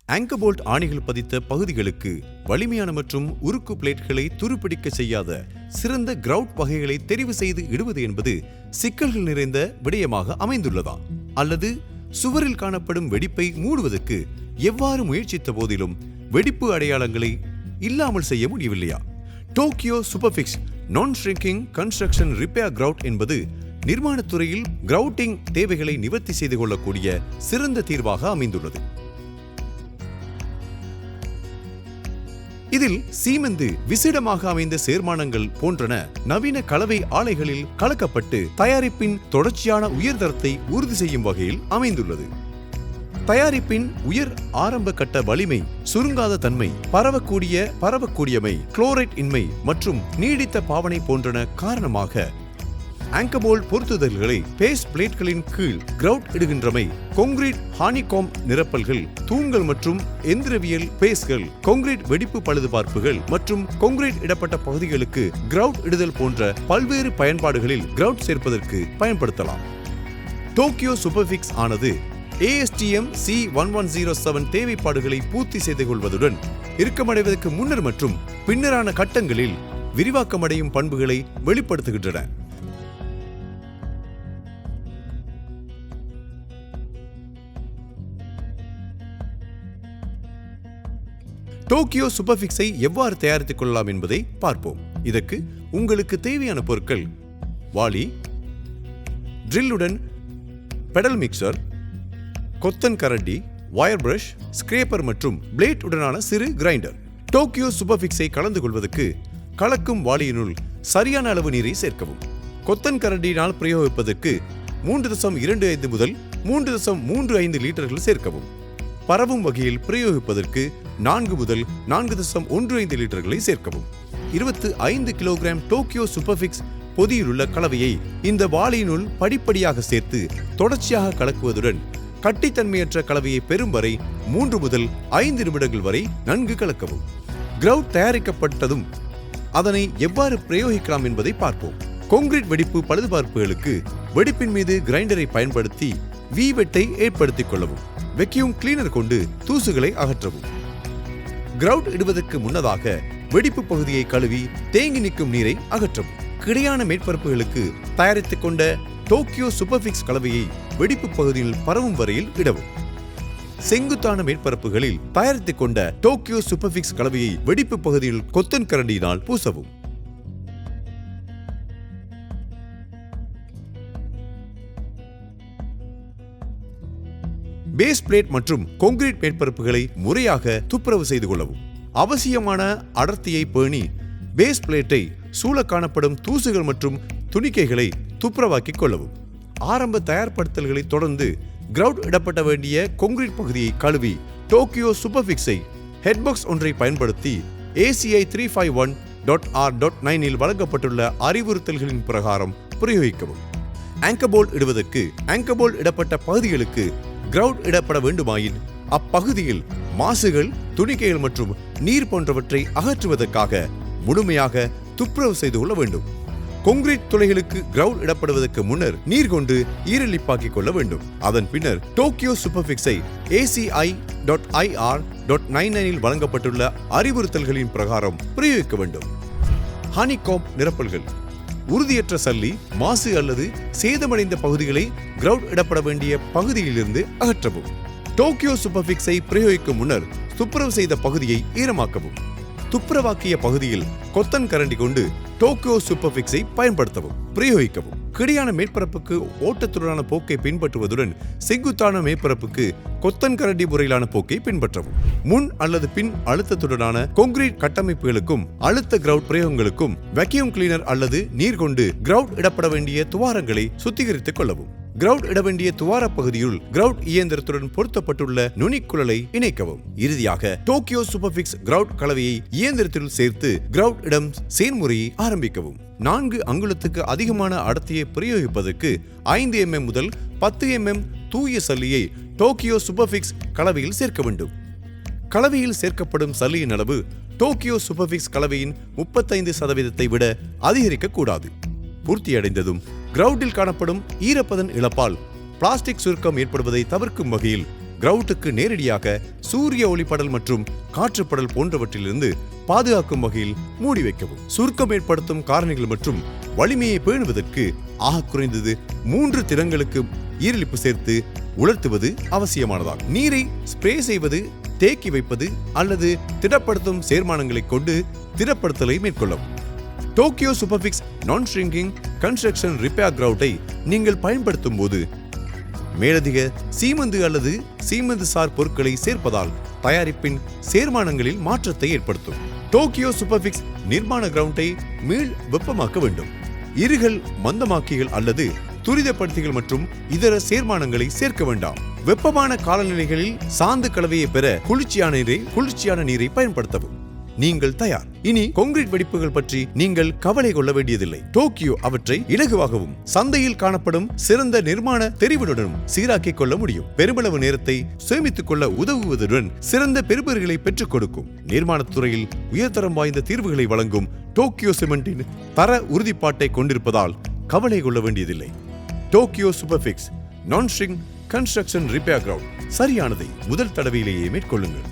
Anchor bolt ஆணிகள் பதித்த பகுதிகளுக்கு வலிமையான மற்றும் உருக்கு பிளேட்களை துருப்பிடிக்க செய்யாத சிறந்த கிரவுட் வகைகளை தெரிவு செய்து இடுவது என்பது சிக்கல்கள் நிறைந்த விடயமாக அமைந்துள்ளதா, அல்லது சுவரில் காணப்படும் வெடிப்பை மூடுவதற்கு எவ்வாறு முயற்சித்த போதிலும் வெடிப்பு அடையாளங்களை இல்லாமல் செய்ய முடியவில்லையா? டோக்கியோ சூப்பர்ஃபிக்ஸ் நான் ஷ்ரிங்கிங் கன்ஸ்ட்ரக்ஷன் ரிப்பேர் கிரவுட் என்பது நிர்மாணத்துறையில் கிரவுட்டிங் தேவைகளை நிவர்த்தி செய்து கொள்ளக்கூடிய சிறந்த தீர்வாக அமைந்துள்ளது. இதில் சீமெந்து, விசிடமாக அமைந்த சேர்மானங்கள் போன்றன நவீன கலவை ஆலைகளில் கலக்கப்பட்டு தயாரிப்பின் தொடர்ச்சியான உயர்தரத்தை உறுதி செய்யும் வகையில் அமைந்துள்ளது. தயாரிப்பின் உயர் ஆரம்ப கட்ட வலிமை, சுருங்காத தன்மை, பரவக்கூடியமை, குளோரைட் இன்மை மற்றும் நீடித்த பாவனை போன்றன காரணமாக ஆங்கர் போல்ட் பொருத்துதல்களை பேஸ் பிளேட்களின் கீழ் கிரவுட் இடுகின்றமை, கொங்கிரீட் ஹானிகாம் நிரப்பல்கள், தூண்கள் மற்றும் எந்திரவியல் பேஸ்கள், கொங்கிரீட் வெடிப்பு பழுதுபார்ப்புகள் மற்றும் கொங்கிரீட் இடப்பட்ட பகுதிகளுக்கு கிரவுட் இடுதல் போன்ற பல்வேறு பயன்பாடுகளில் கிரவுட் சேர்ப்பதற்கு பயன்படுத்தலாம். டோக்கியோ சூப்பர்ஃபிக்ஸ் ஆனது ASTM C1107 தேவைப்பாடுகளை பூர்த்தி செய்து கொள்வதுடன் இறுக்கமடைவதற்கு முன்னர் மற்றும் பின்னரான கட்டங்களில் விரிவாக்கமடையும் பண்புகளை வெளிப்படுத்துகின்றன. டோக்கியோ சூப்பர்ஃபிக்ஸை எவ்வாறு தயாரித்துக் கொள்ளலாம் என்பதை பார்ப்போம். இதற்கு உங்களுக்கு தேவையான பொருட்கள்: வாளி, ட்ரில்லுடன் பெடல் மிக்சர், கொத்தன் கரண்டி, வயர் பிரஷ், ஸ்கிரேப்பர் மற்றும் பிளேட் உடனான சிறு கிரைண்டர். டோக்கியோ சூப்பர்ஃபிக்ஸை கலந்து கொள்வதற்கு கலக்கும் வாளியினுள் சரியான அளவு நீரை சேர்க்கவும். கொத்தன் கரண்டியினால் பிரயோகிப்பதற்கு 3.25 முதல் 3.35 லிட்டர்கள் சேர்க்கவும். பரவும் வகையில் பிரயோகிப்பதற்கு 4 முதல் 4.15 லிட்டர்களை சேர்க்கவும். 25 கிலோகிராம் டோக்கியோ சூப்பர்ஃபிக்ஸ் பொதியிலுள்ள கலவையை இந்த வாளியினுள் படிப்படியாக சேர்த்து தொடர்ச்சியாக கலக்குவதுடன் கட்டித்தன்மையற்ற கலவையை பெறும் வரை 3 முதல் 5 நிமிடங்கள் வரை நன்கு கலக்கவும். கிரவுட் தயாரிக்கப்பட்டதும் அதனை எவ்வாறு பிரயோகிக்கலாம் என்பதை பார்ப்போம். கொங்கிரீட் வெடிப்பு பழுதுபார்ப்புகளுக்கு வெடிப்பின் மீது கிரைண்டரை பயன்படுத்தி வெட்டை ஏற்படுத்திக் கொள்ளவும். வெக்யூம் கிளீனர் கொண்டு தூசுகளை அகற்றவும். கிரவுட் இடுவதற்கு முன்னதாக வெடிப்பு பகுதியை கழுவி தேங்கி நிற்கும் நீரை அகற்றவும். கிடையான மேற்பரப்புகளுக்கு தயாரித்துக் கொண்ட டோக்கியோ சூப்பர்ஃபிக்ஸ் கலவையை வெடிப்பு பகுதியில் பரவும் வரையில் இடவும். செங்குத்தான மேற்பரப்புகளில் தயாரித்துக் கொண்ட டோக்கியோ சூப்பர்ஃபிக்ஸ் கலவையை வெடிப்பு பகுதியில் கொத்தன் கரண்டியினால் பூசவும். பேஸ் பிளேட் மற்றும் கொங்கிரீட் மேற்பரப்புகளை முறையாக துப்புரவு செய்து கொள்ளவும். அவசியமான அடர்த்தியை பேணி பேஸ் பிளேட்டை சூழ காணப்படும் தூசுகள் மற்றும் துணிக்கைகளை துப்புரவாக்கிக் கொள்ளவும். ஆரம்ப தயார்படுத்தல்களை தொடர்ந்து கிரவுட் இடப்பட வேண்டிய கொங்கிரீட் பகுதியை கழுவி டோக்கியோ சூப்பர்ஃபிக்ஸை ஹெட்பாக்ஸ் ஒன்றை பயன்படுத்தி ACI 351.R.9 இல் வழங்கப்பட்டுள்ள அறிவுறுத்தல்களின் பிரகாரம் பிரயோகிக்கவும். ஆங்கர் போல்ட் இடுவதற்கு ஆங்கர் போல்ட் இடப்பட்ட பகுதிகளுக்கு கிரவுட் இடப்பட வேண்டுமாயின் அப்பகுதியில் மாசுகள், துணிக்கைகள் மற்றும் நீர் போன்றவற்றை அகற்றுவதற்காக முழுமையாக துப்புரவு செய்து கொள்ள வேண்டும். கொங்கிரீட் துளைகளுக்கு கிரவுட் இடப்படுவதற்கு முன்னர் நீர் கொண்டு ஈரலிப்பாக்கிக் கொள்ள வேண்டும். அதன் பின்னர் டோக்கியோ சூப்பர்ஃபிக்ஸை ACI.IR.99 இல் வழங்கப்பட்டுள்ள அறிவுறுத்தல்களின் பிரகாரம் பிரயோகிக்க வேண்டும். ஹானிகாம் நிரப்பல்கள்: உறுதியற்ற சல்லி, மாசு அல்லது சேதமடைந்த பகுதிகளை கிரவுட் இடப்பட வேண்டிய பகுதியிலிருந்து அகற்றவும். டோக்கியோ சூப்பர்ஃபிக்ஸை பிரயோகிக்கும் முன்னர் துப்புரவு செய்த பகுதியை ஈரமாக்கவும். துப்புரவாக்கிய பகுதியில் கொத்தன் கரண்டி கொண்டு டோக்கியோ சூப்பர்ஃபிக்ஸை பயன்படுத்தவும், பிரயோகிக்கவும். கிடையான மேற்பரப்புக்கு ஓட்டத்துடனான போக்கை பின்பற்றுவதுடன் செங்குத்தான மேற்பரப்புக்கு கொத்தன் கரண்டி முறையிலான போக்கை பின்பற்றவும். முன் அல்லது பின் அழுத்தத்துடனான கொங்கிரீட் கட்டமைப்புகளுக்கும் அழுத்த கிரவுட் பிரயோகங்களுக்கும் வெக்யூம் கிளீனர் அல்லது நீர் கொண்டு கிரவுட் இடப்பட வேண்டிய துவாரங்களை சுத்திகரித்துக் கொள்ளவும். கிரவுட் இட வேண்டிய துவார பகுதியுள் கிரவுட் இயந்திரத்துடன் பொருத்தப்பட்டுள்ள நுனிக்குழலை இணைக்கவும். இறுதியாக டோக்கியோ சூப்பர்ஃபிக்ஸ் கிரவுட் கலவையை இயந்திரத்தில் சேர்த்து கிரவுட் இடம் செயல்முறையை ஆரம்பிக்கவும். 4 அங்குலத்துக்கு அதிகமான அடர்த்தியை பிரயோகிப்பதற்கு 5 mm முதல் 10 mm தூய சல்லியை டோக்கியோ சூப்பர்ஃபிக்ஸ் கலவையில் சேர்க்க வேண்டும். கலவையில் சேர்க்கப்படும் சல்லியின் அளவு டோக்கியோ சூப்பர்ஃபிக்ஸ் கலவையின் 35% விட அதிகரிக்க கூடாது. பூர்த்தியடைந்ததும் கிரவுட்டில் காணப்படும் ஈரப்பதன் இழப்பால் பிளாஸ்டிக் சுருக்கம் ஏற்படுவதை தவிர்க்கும் வகையில் கிரவுட்டுக்கு நேரடியாக சூரிய ஒளிப்படல் மற்றும் காற்றுப்படல் போன்றவற்றிலிருந்து பாதுகாக்கும் வகையில் மூடி வைக்கவும். சுருக்கம் ஏற்படுத்தும் காரணிகள் மற்றும் வலிமையை பேணுவதற்கு ஆக குறைந்தது 3 திறங்களுக்கு ஈரலிப்பு சேர்த்து உலர்த்துவது அவசியமானதாகும். நீரை ஸ்ப்ரே செய்வது, தேக்கி வைப்பது அல்லது திடப்படுத்தும் சேர்மானங்களை கொண்டு திடப்படுத்தலை மேற்கொள்ளவும். டோக்கியோ சூப்பர்ஃபிக்ஸ் நான் ஷ்ரிங்கிங் கன்ஸ்ட்ரக்ஷன் ரிப்பேர் கிரவுட்டை நீங்கள் பயன்படுத்தும் போது மேலதிக சீமந்து அல்லது சீமந்து சார் பொருட்களை சேர்ப்பதால் தயாரிப்பின் சேர்மானங்களில் மாற்றத்தை ஏற்படுத்தும். டோக்கியோ சூப்பர்ஃபிக்ஸ் நிர்மாண கிரவுண்டை மீள் வெப்பமாக்க வேண்டும். இருகல் மந்தமாக்கிகள் அல்லது துரிதப்படுத்திகள் மற்றும் இதர சேர்மானங்களை சேர்க்க வேண்டாம். வெப்பமான காலநிலைகளில் சாந்து கலவையை பெற குளிர்ச்சியான நீரை பயன்படுத்தவும். நீங்கள் தயார். இனி கான்கிரீட் வெடிப்புகள் பற்றி நீங்கள் கவலை கொள்ள வேண்டியதில்லை. டோக்கியோ அவற்றை இலகுவாகவும் சந்தையில் காணப்படும் சிறந்த நிர்மாண தெரிவுடனும் சீராக்கிக் கொள்ள முடியும். பெருமளவு நேரத்தை சேமித்துக் கொள்ள உதவுவதுடன் சிறந்த பெறுபேறுகளை பெற்றுக் கொடுக்கும். நிர்மாணத் துறையில் உயர்தரம் வாய்ந்த தீர்வுகளை வழங்கும் டோக்கியோ சிமெண்டின் தர உறுதிப்பாட்டை கொண்டிருப்பதால் கவலை கொள்ள வேண்டியதில்லை. டோக்கியோ சூப்பர்ஃபிக்ஸ் நான் ஷ்ரிங் கன்ஸ்ட்ரக்ஷன் ரிப்பேர் கிரவுண்ட் சரியானதை முதல் தடவையிலேயே மேற்கொள்ளுங்கள்.